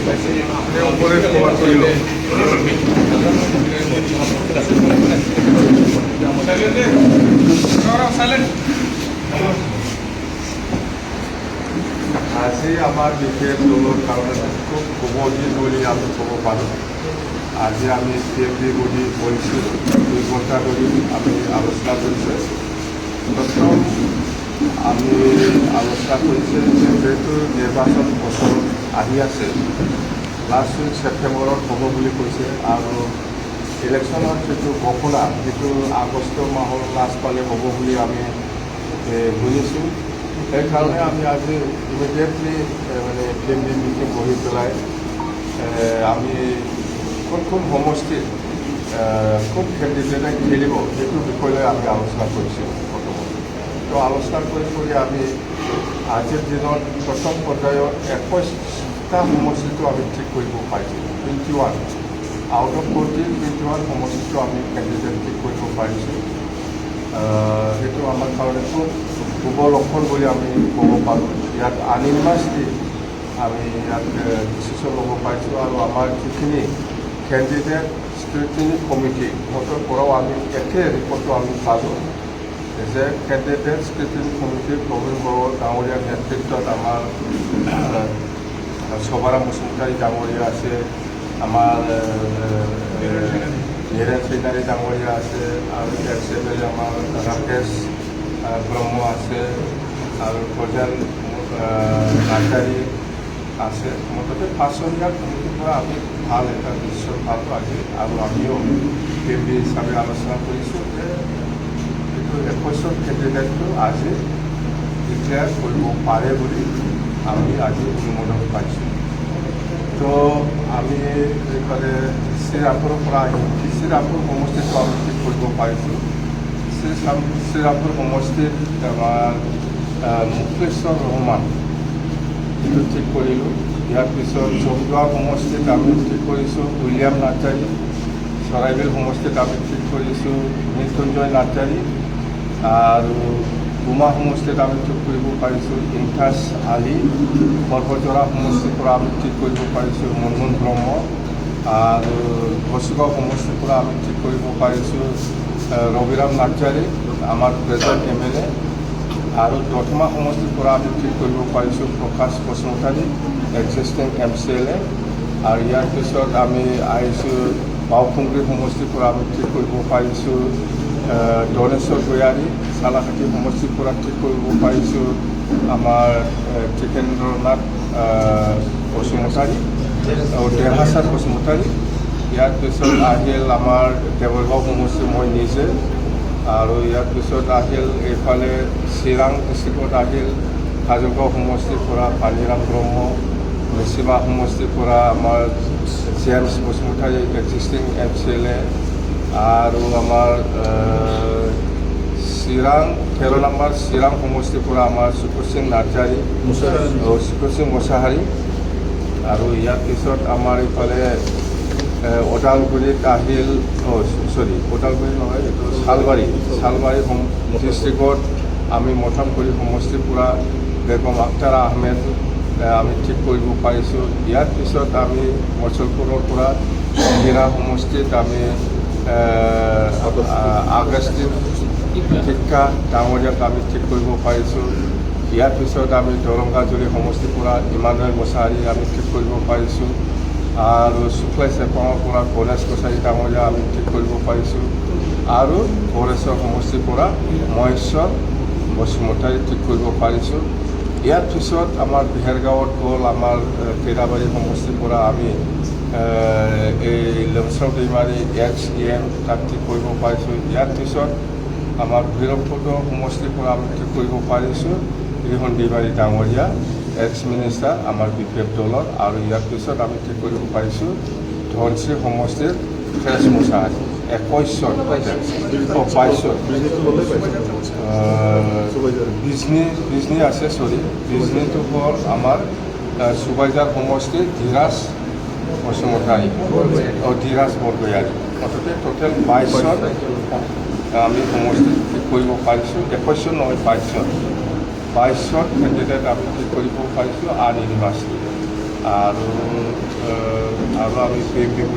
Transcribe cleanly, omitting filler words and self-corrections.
উপরে কভার করিল আজি আমার বিশেষ দলের কারণে খুব শুভদিন বলে আমি কব পারি। আজি আমি CMD বডি বলছি 2 ঘন্টা ধরে আমি আলোচনা করছে। প্রথম আমি আলোচনা করছে যেহেতু নির্বাচন বছর আহি আছে, লাস্ট উইক সেপ্টেম্বরত হব বুলি কৈছে আৰু ইলেকশ্যনৰ যিটো ঘোষণা যিটো আগষ্ট মাহৰ লাষ্ট পালে হ'ব বুলি আমি শুনিছোঁ। সেইকাৰণে আমি আজি ইমিডিয়েটলি মানে CMD মিটিং বহি পেলাই আমি কোন কোন সমষ্টিত কোন কেণ্ডিডেটে খেলিব সেইটো বিষয়লৈ আমি আলোচনা কৰিছোঁ। তো আলোচনা কৰি আমি আজিৰ দিনত প্ৰথম পৰ্যায়ত 21টা সমষ্টিটো আমি ঠিক কৰিব পাৰিছোঁ। 21 আউট অফ 21 সমষ্টিটো আমি কেণ্ডিডেট ঠিক কৰিব পাৰিছোঁ। সেইটো আমাৰ কাৰণে খুব শুভ লক্ষণ বুলি আমি ক'ব পাৰোঁ। ইয়াত আনইউনিভাৰ্চিটি আমি ইয়াত ডিচিশ্যন ল'ব পাৰিছোঁ আৰু আমাৰ যিখিনি কেণ্ডিডেট স্ক্ৰুটিনি কমিটি সিহঁতৰ পৰাও আমি একে ৰিপৰ্টটো আমি পালোঁ যে কেণ্ডিডেট স্ক্ৰুটিনি কমিটি প্ৰবীণ বড়ো ডাঙৰীয়াৰ নেতৃত্বত আমাৰ শোভাৰাম বসুমতাৰী ডাঙৰীয়া আছে, আমাৰ নীৰেণ চৈতাৰী ডাঙৰীয়া আছে আৰু এক্স-MLA আমাৰ ৰাকেশ ব্ৰহ্ম আছে আৰু প্ৰজাল নাৰ্জাৰী আছে। মুঠতে 5জনীয়া কমিটিৰ পৰা আমি ভাল এটা দৃশ্য পালোঁ আজি আৰু আমিও CMD হিচাপে আলোচনা কৰিছোঁ যে এইটো 21 কেণ্ডিডেটটো আজি ডিক্লেয়াৰ কৰিব পাৰে বুলি আমি আজি অনুমোদন পাইছোঁ। তো আমি এইফালে শ্ৰীৰামপুৰৰ পৰা আহিম। শ্ৰীৰামপুৰ সমষ্টিটো আমি ঠিক কৰিব পাৰিছোঁ। শ্ৰীৰামপুৰ সমষ্টিত আমাৰ মুকেশ্বৰ ৰহমান এইটো ঠিক কৰিলোঁ। ইয়াৰ পিছত চৌদুৱা সমষ্টিত আমি ঠিক কৰিছোঁ উইলিয়াম নাৰ্জাৰী। চৰাইবিল সমষ্টিত আমি ঠিক কৰিছোঁ মৃত্যুঞ্জয় নাৰ্জাৰী আৰু উমা সমষ্টিত আমি ঠিক কৰিব পাৰিছোঁ ইমতাজ আলী। সৰ্বজৰা সমষ্টিৰ পৰা আমি ঠিক কৰিব পাৰিছোঁ মুনমুন ব্ৰহ্ম আৰু ঘছগাঁও সমষ্টিৰ পৰা আমি ঠিক কৰিব পাৰিছোঁ ৰবিৰাম নাৰ্জাৰী আমাৰ প্ৰেজেণ্ট MLA আৰু দতমা সমষ্টিৰ পৰা আমি ঠিক কৰিব পাৰিছোঁ প্ৰকাশ বসুমতাৰী এক্সিষ্টিং MCLA আৰু ইয়াৰ পিছত আমি আহিছোঁ বাওখুংগ্ৰী সমষ্টিৰ পৰা আমি ঠিক কৰিব পাৰিছোঁ দনেশ্বৰ গয়াৰী। চালাকাটি সমষ্টিৰ পৰা ঠিক কৰিব পাৰিছোঁ আমাৰ টিকেন্দ্ৰনাথ বসুমতাৰী আৰু দেহাচাঁদ বসুমতাৰী। ইয়াৰ পিছত আহিল আমাৰ দেৱৰগাঁও সমষ্টি মই নিজে আৰু ইয়াৰ পিছত আহিল এইফালে চিৰাং ডিষ্ট্ৰিক্টত আহিল হাজোগাঁও সমষ্টিৰ পৰা পানীৰাম ব্ৰহ্ম, মিচিমা সমষ্টিৰ পৰা আমাৰ জেমছ বসুমতাৰী এক্সিষ্টিং MCLA আৰু আমাৰ চিৰাং 13 নম্বৰ চিৰাং সমষ্টিৰ পৰা আমাৰ শুকুৰ সিং নাৰ্জাৰী, শুকুৰ সিং মোছাহাৰী আৰু ইয়াৰ পিছত আমাৰ এইফালে ওদালগুৰিত আহিল ওদালগুৰি নহয় এইটো শালবাৰী ডিষ্ট্ৰিক্টত আমি মথামগুৰি সমষ্টিৰ পৰা বেগম আখতাৰা আহমেদ আমি ঠিক কৰিব পাৰিছোঁ। ইয়াৰ পিছত আমি মচলপুৰৰ পৰা হিৰা সমষ্টিত আমি আগষ্টিন শিক্ষা ডাঙৰীয়াক আমি ঠিক কৰিব পাৰিছোঁ। ইয়াৰ পিছত আমি দৰংগাজুলি সমষ্টিৰ পৰা ইমানুৱেল মোছাহাৰী আমি ঠিক কৰিব পাৰিছোঁ আৰু শুক্লাই চেপাঙৰ পৰা গণেশ কছাৰী ডাঙৰীয়া আমি ঠিক কৰিব পাৰিছোঁ আৰু গড়েশ্বৰ সমষ্টিৰ পৰা মহেশ্বৰ বসুমতাৰী ঠিক কৰিব পাৰিছোঁ। ইয়াৰ পিছত আমাৰ বিহেৰগাঁৱত গ'ল আমাৰ কেইৰাবাৰী সমষ্টিৰ পৰা আমি এই লমচাও দৈমাৰী XEM তাক ঠিক কৰিব পাৰিছোঁ। ইয়াৰ পিছত আমাৰ ভৈৰৱকুণ্ড সমষ্টিৰ পৰা আমি ঠিক কৰিব পাৰিছোঁ ৰিহন দৈমাৰী ডাঙৰীয়া এক্স মিনিষ্টাৰ আমাৰ BPF দলৰ আৰু ইয়াৰ পিছত আমি ঠিক কৰিব পাৰিছোঁ ধনশ্ৰী সমষ্টিৰ ফ্ৰেছ মোছাহাৰী 21 বিজনী আছে বিজনীটো হ'ল আমাৰ সুবাইজাৰ সমষ্টিৰ ধীৰাজ বসুমতাৰী ধীৰাজ বৰগয়াৰী। মুঠতে টোটেল 22 আমি সমষ্টি ঠিক কৰিব পাৰিছোঁ। 21 নহয় 22 কেণ্ডিডেট আমি ঠিক কৰিব পাৰিছোঁ আন ইউনিভাৰ্চিটি আৰু আৰু আমি পি এম